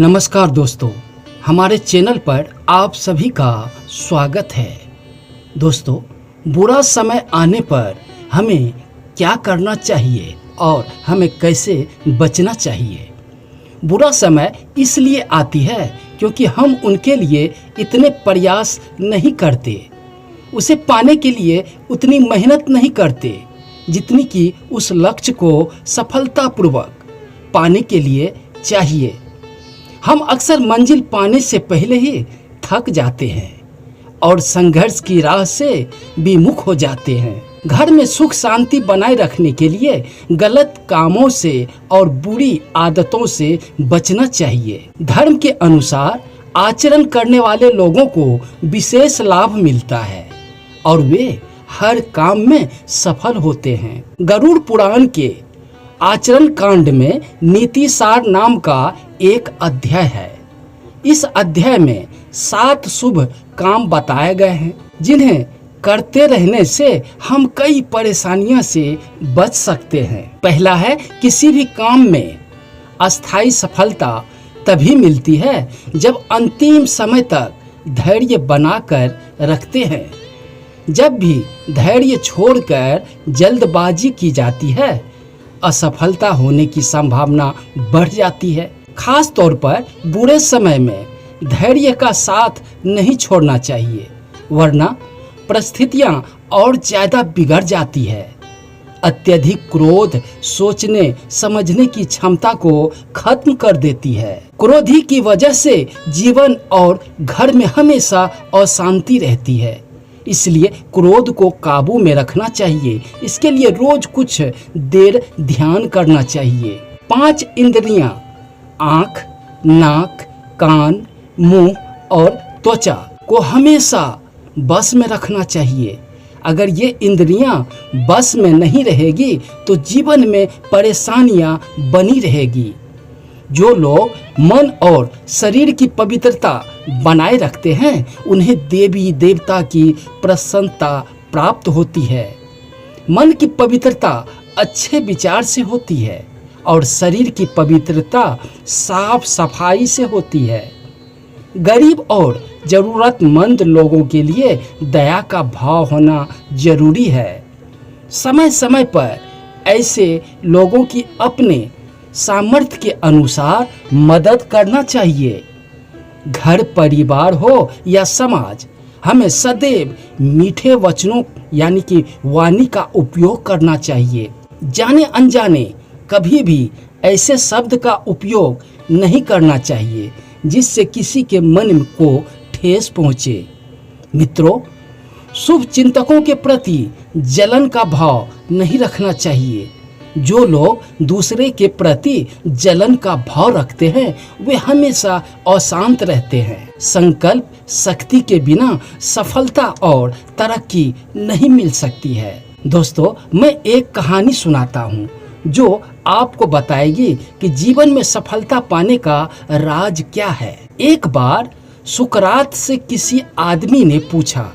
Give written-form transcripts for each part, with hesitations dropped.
नमस्कार दोस्तों, हमारे चैनल पर आप सभी का स्वागत है। दोस्तों, बुरा समय आने पर हमें क्या करना चाहिए और हमें कैसे बचना चाहिए। बुरा समय इसलिए आती है क्योंकि हम उनके लिए इतने प्रयास नहीं करते, उसे पाने के लिए उतनी मेहनत नहीं करते जितनी कि उस लक्ष्य को सफलतापूर्वक पाने के लिए चाहिए। हम अक्सर मंजिल पाने से पहले ही थक जाते हैं और संघर्ष की राह से विमुख हो जाते हैं। घर में सुख शांति बनाए रखने के लिए गलत कामों से और बुरी आदतों से बचना चाहिए। धर्म के अनुसार आचरण करने वाले लोगों को विशेष लाभ मिलता है और वे हर काम में सफल होते हैं। गरुड़ पुराण के आचरण कांड में नीति सार नाम का एक अध्याय है। इस अध्याय में 7 शुभ काम बताए गए हैं जिन्हें करते रहने से हम कई परेशानियों से बच सकते हैं। पहला है, किसी भी काम में अस्थायी सफलता तभी मिलती है जब अंतिम समय तक धैर्य बनाकर रखते हैं। जब भी धैर्य छोड़कर जल्दबाजी की जाती है, असफलता होने की संभावना बढ़ जाती है। खास तौर पर बुरे समय में धैर्य का साथ नहीं छोड़ना चाहिए, वरना परिस्थितियां और ज्यादा बिगड़ जाती है। अत्यधिक क्रोध सोचने समझने की क्षमता को खत्म कर देती है। क्रोधी की वजह से जीवन और घर में हमेशा अशांति रहती है, इसलिए क्रोध को काबू में रखना चाहिए। इसके लिए रोज कुछ देर ध्यान करना चाहिए। 5 इंद्रियां, आँख, नाक, कान, मुंह और त्वचा को हमेशा बस में रखना चाहिए। अगर ये इंद्रियां बस में नहीं रहेगी तो जीवन में परेशानियां बनी रहेगी। जो लोग मन और शरीर की पवित्रता बनाए रखते हैं उन्हें देवी देवता की प्रसन्नता प्राप्त होती है। मन की पवित्रता अच्छे विचार से होती है और शरीर की पवित्रता साफ सफाई से होती है। गरीब और जरूरतमंद लोगों के लिए दया का भाव होना जरूरी है। समय समय पर ऐसे लोगों की अपने सामर्थ्य के अनुसार मदद करना चाहिए। घर परिवार हो या समाज, हमें सदैव मीठे वचनों यानी कि वाणी का उपयोग करना चाहिए। जाने अनजाने कभी भी ऐसे शब्द का उपयोग नहीं करना चाहिए जिससे किसी के मन को ठेस पहुंचे। मित्रों, शुभ चिंतकों के प्रति जलन का भाव नहीं रखना चाहिए। जो लोग दूसरे के प्रति जलन का भाव रखते हैं वे हमेशा अशांत रहते हैं। संकल्प शक्ति के बिना सफलता और तरक्की नहीं मिल सकती है। दोस्तों, मैं एक कहानी सुनाता हूँ जो आपको बताएगी कि जीवन में सफलता पाने का राज क्या है। एक बार सुकरात से किसी आदमी ने पूछा,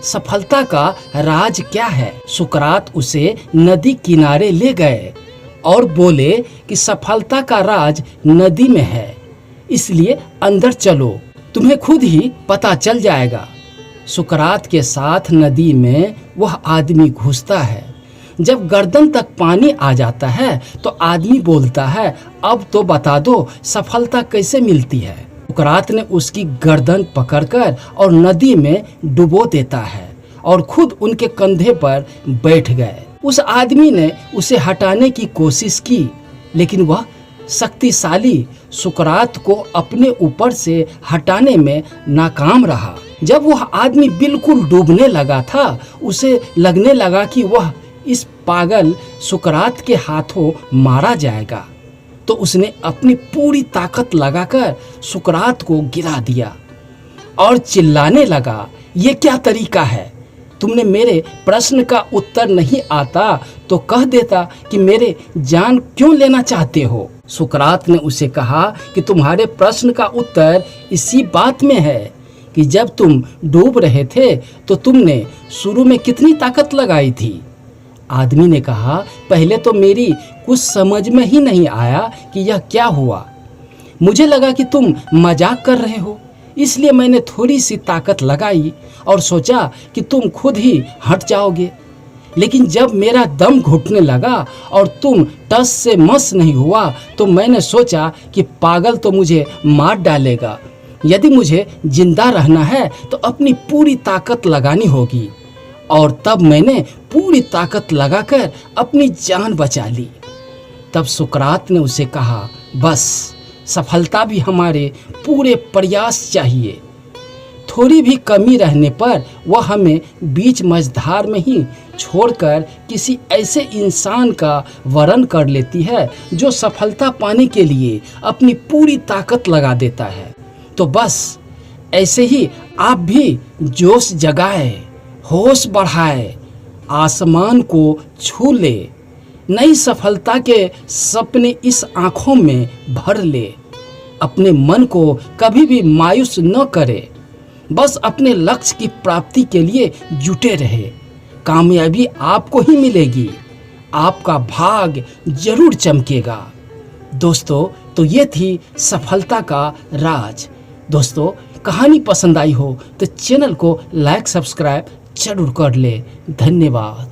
सफलता का राज क्या है। सुकरात उसे नदी किनारे ले गए और बोले कि सफलता का राज नदी में है, इसलिए अंदर चलो, तुम्हें खुद ही पता चल जाएगा। सुकरात के साथ नदी में वह आदमी घुसता है। जब गर्दन तक पानी आ जाता है तो आदमी बोलता है, अब तो बता दो सफलता कैसे मिलती है। सुकरात ने उसकी गर्दन पकड़कर और नदी में डुबो देता है और खुद उनके कंधे पर बैठ गए। उस आदमी ने उसे हटाने की कोशिश की, लेकिन वह शक्तिशाली सुकरात को अपने ऊपर से हटाने में नाकाम रहा। जब वह आदमी बिल्कुल डूबने लगा था, उसे लगने लगा कि वह इस पागल सुकरात के हाथों मारा जाएगा, तो उसने अपनी पूरी ताकत लगाकर सुकरात को गिरा दिया और चिल्लाने लगा, ये क्या तरीका है? तुमने मेरे प्रश्न का उत्तर नहीं आता तो कह देता कि मेरे जान क्यों लेना चाहते हो। सुकरात ने उसे कहा कि तुम्हारे प्रश्न का उत्तर इसी बात में है कि जब तुम डूब रहे थे तो तुमने शुरू में कितनी ताकत लगाई थी। आदमी ने कहा, पहले तो मेरी कुछ समझ में ही नहीं आया कि यह क्या हुआ, मुझे लगा कि तुम मजाक कर रहे हो, इसलिए मैंने थोड़ी सी ताकत लगाई और सोचा कि तुम खुद ही हट जाओगे। लेकिन जब मेरा दम घुटने लगा और तुम टस से मस नहीं हुआ तो मैंने सोचा कि पागल तो मुझे मार डालेगा। यदि मुझे जिंदा रहना है तो अपनी पूरी ताकत लगानी होगी। और तब मैंने पूरी ताकत लगाकर अपनी जान बचा ली। तब सुकरात ने उसे कहा, बस सफलता भी हमारे पूरे प्रयास चाहिए। थोड़ी भी कमी रहने पर वह हमें बीच मझधार में ही छोड़कर किसी ऐसे इंसान का वरण कर लेती है जो सफलता पाने के लिए अपनी पूरी ताकत लगा देता है। तो बस ऐसे ही आप भी जोश जगाए, होश बढ़ाए, आसमान को छू ले, नई सफलता के सपने इस आँखों में भर ले। अपने मन को कभी भी मायूस न करे, बस अपने लक्ष्य की प्राप्ति के लिए जुटे रहे। कामयाबी आपको ही मिलेगी, आपका भाग जरूर चमकेगा। दोस्तों, तो ये थी सफलता का राज। दोस्तों, कहानी पसंद आई हो तो चैनल को लाइक सब्सक्राइब जरूर कर ले। धन्यवाद।